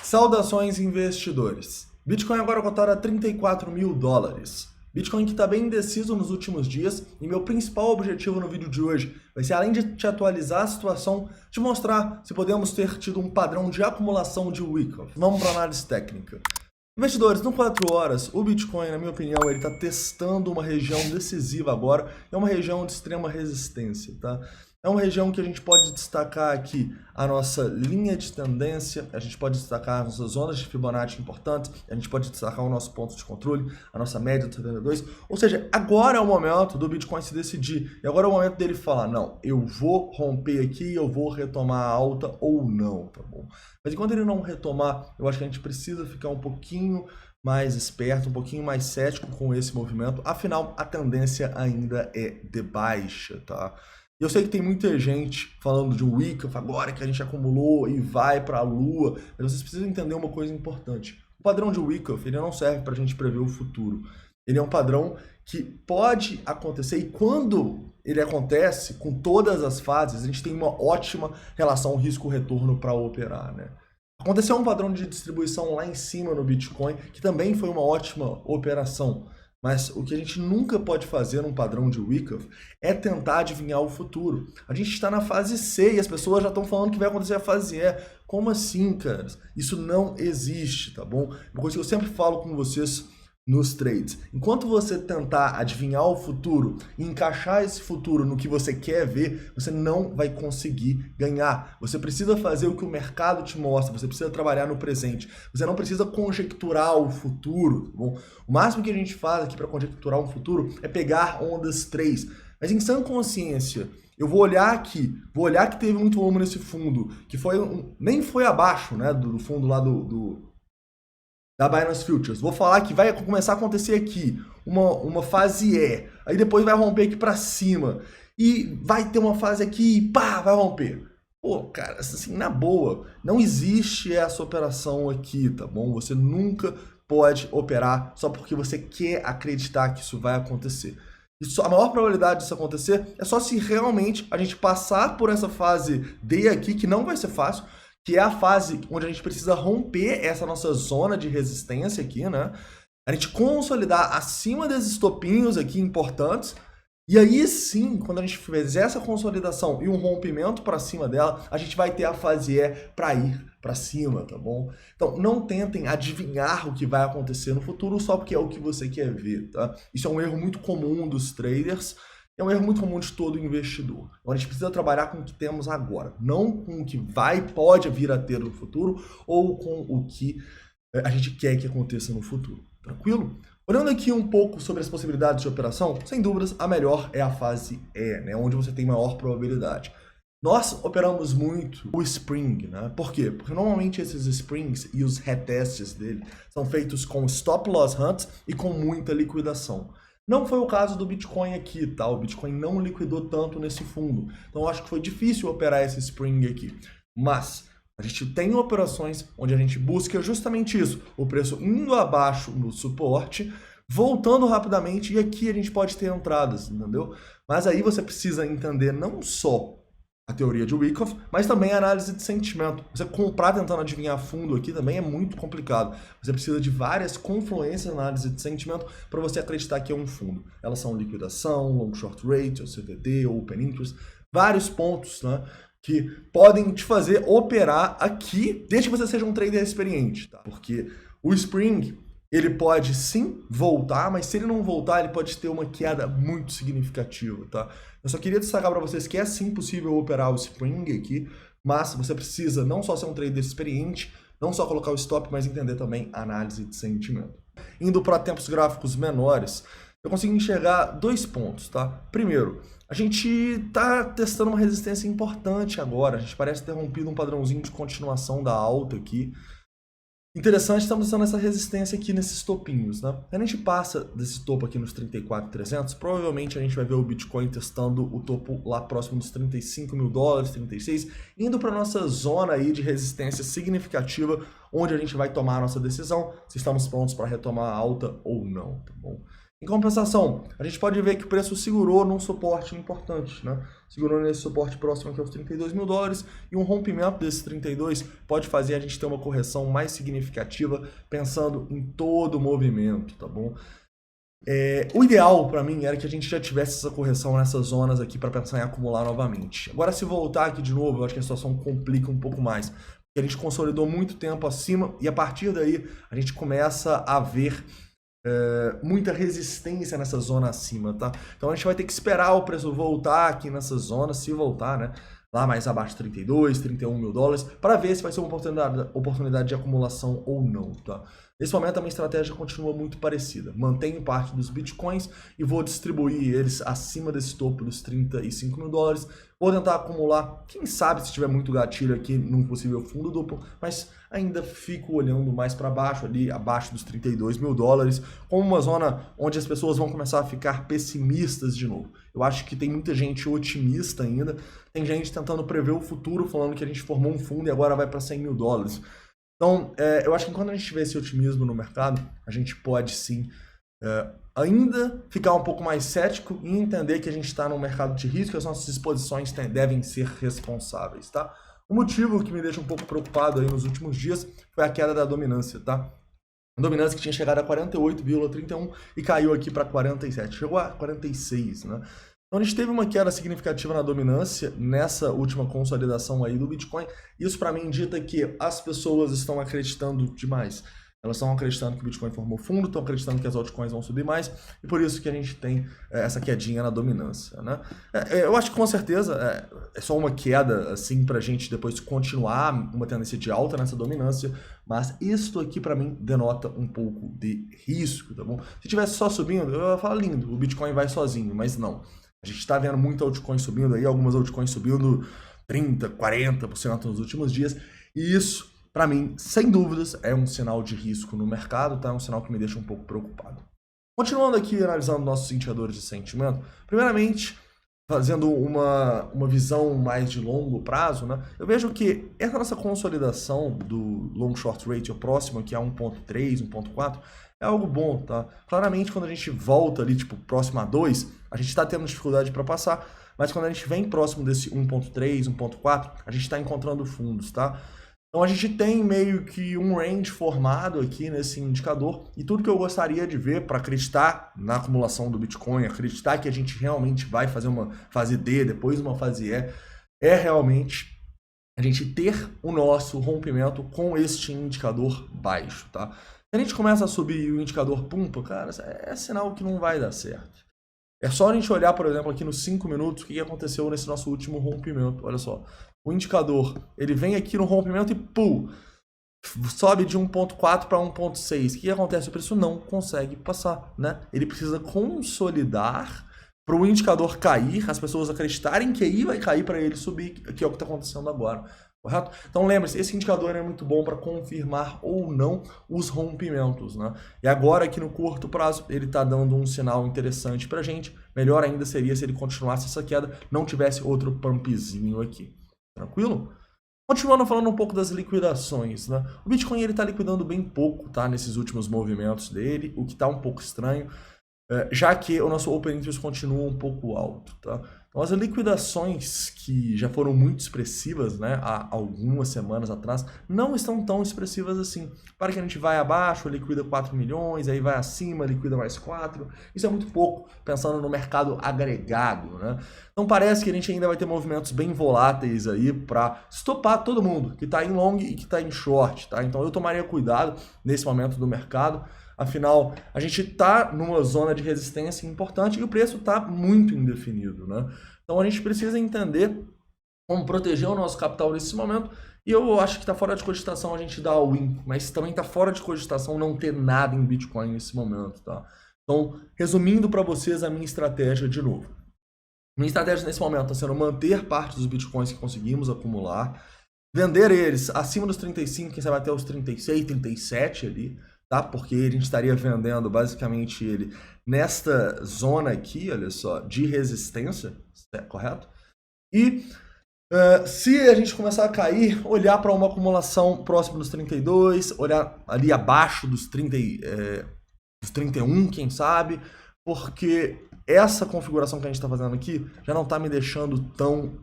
Saudações, investidores. Bitcoin agora cotado a 34 mil dólares. Bitcoin que está bem indeciso nos últimos dias e meu principal objetivo no vídeo de hoje vai ser, além de te atualizar a situação, te mostrar se podemos ter tido um padrão de acumulação de Wyckoff. Vamos para a análise técnica. Investidores, no 4 horas, o Bitcoin, na minha opinião, ele está testando uma região decisiva agora, é uma região de extrema resistência, tá? É uma região que a gente pode destacar aqui a nossa linha de tendência, a gente pode destacar as nossas zonas de Fibonacci importantes, a gente pode destacar o nosso ponto de controle, a nossa média de 72, ou seja, agora é o momento do Bitcoin se decidir, e agora é o momento dele falar, não, eu vou romper aqui, eu vou retomar a alta ou não, tá bom? Mas enquanto ele não retomar, eu acho que a gente precisa ficar um pouquinho mais esperto, um pouquinho mais cético com esse movimento, afinal a tendência ainda é de baixa, tá? Eu sei que tem muita gente falando de Wyckoff agora que a gente acumulou e vai para a lua, mas vocês precisam entender uma coisa importante. O padrão de Wyckoff, ele não serve para a gente prever o futuro. Ele é um padrão que pode acontecer e quando ele acontece, com todas as fases, a gente tem uma ótima relação risco-retorno para operar, né? Aconteceu um padrão de distribuição lá em cima no Bitcoin, que também foi uma ótima operação. Mas o que a gente nunca pode fazer num padrão de Wyckoff é tentar adivinhar o futuro. A gente está na fase C e as pessoas já estão falando que vai acontecer a fase E. Como assim, cara? Isso não existe, tá bom? Uma coisa que eu sempre falo com vocês nos trades. Enquanto você tentar adivinhar o futuro e encaixar esse futuro no que você quer ver, você não vai conseguir ganhar. Você precisa fazer o que o mercado te mostra, você precisa trabalhar no presente. Você não precisa conjecturar o futuro, tá bom? O máximo que a gente faz aqui para conjecturar um futuro é pegar ondas 3. Mas em sã consciência, eu vou olhar que teve muito volume nesse fundo, que foi nem foi abaixo, né, do fundo lá da Binance Futures. Vou falar que vai começar a acontecer aqui uma fase E, aí depois vai romper aqui para cima e vai ter uma fase aqui e pá, vai romper. Pô, cara, assim, na boa, não existe essa operação aqui, tá bom? Você nunca pode operar só porque você quer acreditar que isso vai acontecer. Isso, a maior probabilidade disso acontecer é só se realmente a gente passar por essa fase D aqui, que não vai ser fácil, que é a fase onde a gente precisa romper essa nossa zona de resistência aqui, né? A gente consolidar acima desses topinhos aqui importantes, e aí sim, quando a gente fizer essa consolidação e um rompimento para cima dela, a gente vai ter a fase E para ir para cima, tá bom? Então, não tentem adivinhar o que vai acontecer no futuro só porque é o que você quer ver, tá? Isso é um erro muito comum dos traders, é um erro muito comum de todo investidor. Então, a gente precisa trabalhar com o que temos agora, não com o que pode vir a ter no futuro ou com o que a gente quer que aconteça no futuro. Tranquilo? Olhando aqui um pouco sobre as possibilidades de operação, sem dúvidas, a melhor é a fase E, né, onde você tem maior probabilidade. Nós operamos muito o Spring, né? Por quê? Porque normalmente esses Springs e os retests dele são feitos com stop loss hunts e com muita liquidação. Não foi o caso do Bitcoin aqui, tá? O Bitcoin não liquidou tanto nesse fundo. Então eu acho que foi difícil operar esse Spring aqui. Mas a gente tem operações onde a gente busca justamente isso. O preço indo abaixo no suporte, voltando rapidamente e aqui a gente pode ter entradas, entendeu? Mas aí você precisa entender não só a teoria de Wyckoff, mas também a análise de sentimento. Você comprar tentando adivinhar fundo aqui também é muito complicado. Você precisa de várias confluências na análise de sentimento para você acreditar que é um fundo. Elas são liquidação, long short rate, ou CVD, ou open interest, vários pontos, né, que podem te fazer operar aqui, desde que você seja um trader experiente, tá? Porque o Spring, ele pode sim voltar, mas se ele não voltar, ele pode ter uma queda muito significativa, tá? Eu só queria destacar para vocês que é sim possível operar o Spring aqui, mas você precisa não só ser um trader experiente, não só colocar o stop, mas entender também a análise de sentimento. Indo para tempos gráficos menores, eu consigo enxergar 2 pontos, tá? Primeiro, a gente está testando uma resistência importante agora, a gente parece ter rompido um padrãozinho de continuação da alta aqui. Interessante, estamos usando essa resistência aqui nesses topinhos, né? Quando a gente passa desse topo aqui nos 34.300, provavelmente a gente vai ver o Bitcoin testando o topo lá próximo dos 35 mil dólares, 36, indo para nossa zona aí de resistência significativa, onde a gente vai tomar a nossa decisão, se estamos prontos para retomar a alta ou não, tá bom? Em compensação, a gente pode ver que o preço segurou num suporte importante, né? Segurou nesse suporte próximo aqui aos 32 mil dólares, e um rompimento desses 32 pode fazer a gente ter uma correção mais significativa, pensando em todo o movimento, tá bom? O ideal para mim era que a gente já tivesse essa correção nessas zonas aqui para pensar em acumular novamente. Agora, se voltar aqui de novo, eu acho que a situação complica um pouco mais. Porque a gente consolidou muito tempo acima e a partir daí a gente começa a ver muita resistência nessa zona acima, tá? Então a gente vai ter que esperar o preço voltar aqui nessa zona, se voltar, né? Lá mais abaixo de 32, 31 mil dólares, para ver se vai ser uma oportunidade de acumulação ou não, tá? Nesse momento a minha estratégia continua muito parecida. Mantenho parte dos bitcoins e vou distribuir eles acima desse topo dos 35 mil dólares. Vou tentar acumular, quem sabe se tiver muito gatilho aqui num possível fundo duplo, mas ainda fico olhando mais para baixo, ali abaixo dos 32 mil dólares, como uma zona onde as pessoas vão começar a ficar pessimistas de novo. Eu acho que tem muita gente otimista ainda, tem gente tentando prever o futuro, falando que a gente formou um fundo e agora vai para 100 mil dólares. Então, eu acho que enquanto a gente tiver esse otimismo no mercado, a gente pode sim ainda ficar um pouco mais cético e entender que a gente está num mercado de risco e as nossas exposições devem ser responsáveis, tá? O motivo que me deixa um pouco preocupado aí nos últimos dias foi a queda da dominância, tá? A dominância que tinha chegado a 48,31 e caiu aqui para 47, chegou a 46, né? Então a gente teve uma queda significativa na dominância nessa última consolidação aí do Bitcoin. Isso para mim indica que as pessoas estão acreditando demais. Elas estão acreditando que o Bitcoin formou fundo, estão acreditando que as altcoins vão subir mais, e por isso que a gente tem essa quedinha na dominância, né? Eu acho que com certeza é só uma queda assim para a gente depois continuar uma tendência de alta nessa dominância, mas isso aqui para mim denota um pouco de risco, tá bom? Se tivesse só subindo, eu ia falar lindo, o Bitcoin vai sozinho, mas não. A gente está vendo muita altcoin subindo aí, algumas altcoins subindo 30%, 40% nos últimos dias, e isso, para mim, sem dúvidas, é um sinal de risco no mercado, tá? É um sinal que me deixa um pouco preocupado. Continuando aqui, analisando nossos indicadores de sentimento, primeiramente, fazendo uma visão mais de longo prazo, né? Eu vejo que essa nossa consolidação do long short ratio próximo aqui a 1.3, 1.4, é algo bom, tá? Claramente, quando a gente volta ali, tipo, próximo a 2, a gente está tendo dificuldade para passar, mas quando a gente vem próximo desse 1.3, 1.4, a gente está encontrando fundos, tá? Então a gente tem meio que um range formado aqui nesse indicador, e tudo que eu gostaria de ver para acreditar na acumulação do Bitcoin, acreditar que a gente realmente vai fazer uma fase D, depois uma fase E, é realmente a gente ter o nosso rompimento com este indicador baixo, tá? Se a gente começa a subir e o indicador pumpa, cara, é sinal que não vai dar certo. É só a gente olhar, por exemplo, aqui nos 5 minutos, o que aconteceu nesse nosso último rompimento. Olha só, o indicador, ele vem aqui no rompimento e pum, sobe de 1.4 para 1.6. O que acontece? O preço não consegue passar, né? Ele precisa consolidar para o indicador cair, as pessoas acreditarem que aí vai cair para ele subir, que é o que está acontecendo agora. Correto? Então lembre-se, esse indicador é muito bom para confirmar ou não os rompimentos, né? E agora aqui no curto prazo ele está dando um sinal interessante para a gente. Melhor ainda seria se ele continuasse essa queda, não tivesse outro pumpzinho aqui. Tranquilo? Continuando falando um pouco das liquidações, né? O Bitcoin ele está liquidando bem pouco, tá? Nesses últimos movimentos dele, o que está um pouco estranho, já que o nosso Open Interest continua um pouco alto, tá? Então as liquidações que já foram muito expressivas, né, há algumas semanas atrás, não estão tão expressivas assim. Para que a gente vai abaixo, liquida 4 milhões, aí vai acima, liquida mais 4. Isso é muito pouco, pensando no mercado agregado, né? Então parece que a gente ainda vai ter movimentos bem voláteis aí para estopar todo mundo que está em long e que está em short, tá? Então eu tomaria cuidado nesse momento do mercado. Afinal, a gente está numa zona de resistência importante e o preço está muito indefinido, né? Então a gente precisa entender como proteger o nosso capital nesse momento. E eu acho que está fora de cogitação a gente dar all-in, mas também está fora de cogitação não ter nada em Bitcoin nesse momento, tá? Então, resumindo para vocês a minha estratégia de novo. Minha estratégia nesse momento está sendo manter parte dos Bitcoins que conseguimos acumular, vender eles acima dos 35, quem sabe até os 36, 37 ali, tá? Porque a gente estaria vendendo basicamente ele nesta zona aqui, olha só, de resistência, correto? E se a gente começar a cair, olhar para uma acumulação próxima dos 32, olhar ali abaixo dos 30, dos 31, quem sabe, porque essa configuração que a gente está fazendo aqui já não está me deixando tão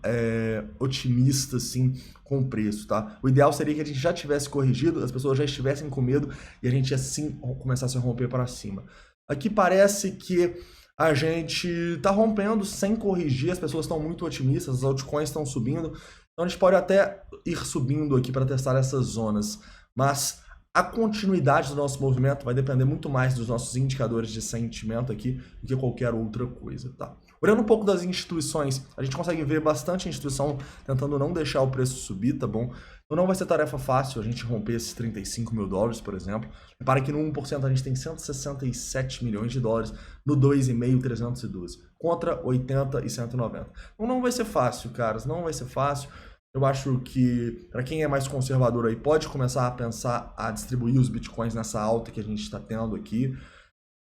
otimista assim com o preço, tá? O ideal seria que a gente já tivesse corrigido, as pessoas já estivessem com medo e a gente assim começasse a romper para cima. Aqui parece que a gente está rompendo sem corrigir, as pessoas estão muito otimistas, as altcoins estão subindo, então a gente pode até ir subindo aqui para testar essas zonas, mas a continuidade do nosso movimento vai depender muito mais dos nossos indicadores de sentimento aqui do que qualquer outra coisa, tá? Olhando um pouco das instituições, a gente consegue ver bastante instituição tentando não deixar o preço subir, tá bom? Então não vai ser tarefa fácil a gente romper esses 35 mil dólares, por exemplo. Repara que no 1% a gente tem 167 milhões de dólares, no 2,5, 312, contra 80 e 190. Então não vai ser fácil, caras, não vai ser fácil. Eu acho que, para quem é mais conservador aí, pode começar a pensar a distribuir os bitcoins nessa alta que a gente está tendo aqui.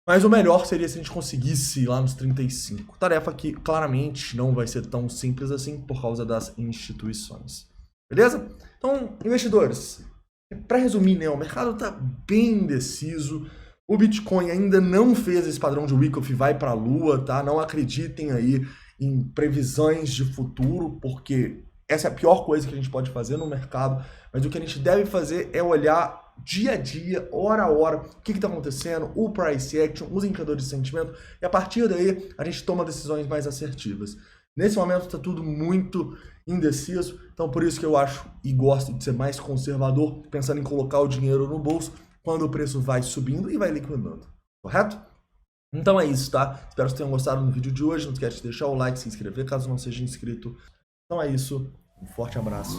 Mas o melhor seria se a gente conseguisse ir lá nos 35. Tarefa que claramente não vai ser tão simples assim por causa das instituições. Beleza? Então, investidores, para resumir, né, o mercado está bem indeciso. O Bitcoin ainda não fez esse padrão de Wyckoff, vai para a lua, tá? Não acreditem aí em previsões de futuro, porque essa é a pior coisa que a gente pode fazer no mercado, mas o que a gente deve fazer é olhar dia a dia, hora a hora, o que está acontecendo, o price action, os indicadores de sentimento, e a partir daí a gente toma decisões mais assertivas. Nesse momento está tudo muito indeciso, então por isso que eu acho e gosto de ser mais conservador, pensando em colocar o dinheiro no bolso quando o preço vai subindo e vai liquidando, correto? Então é isso, tá? Espero que vocês tenham gostado do vídeo de hoje, não esquece de deixar o like, se inscrever caso não seja inscrito. Então é isso, um forte abraço.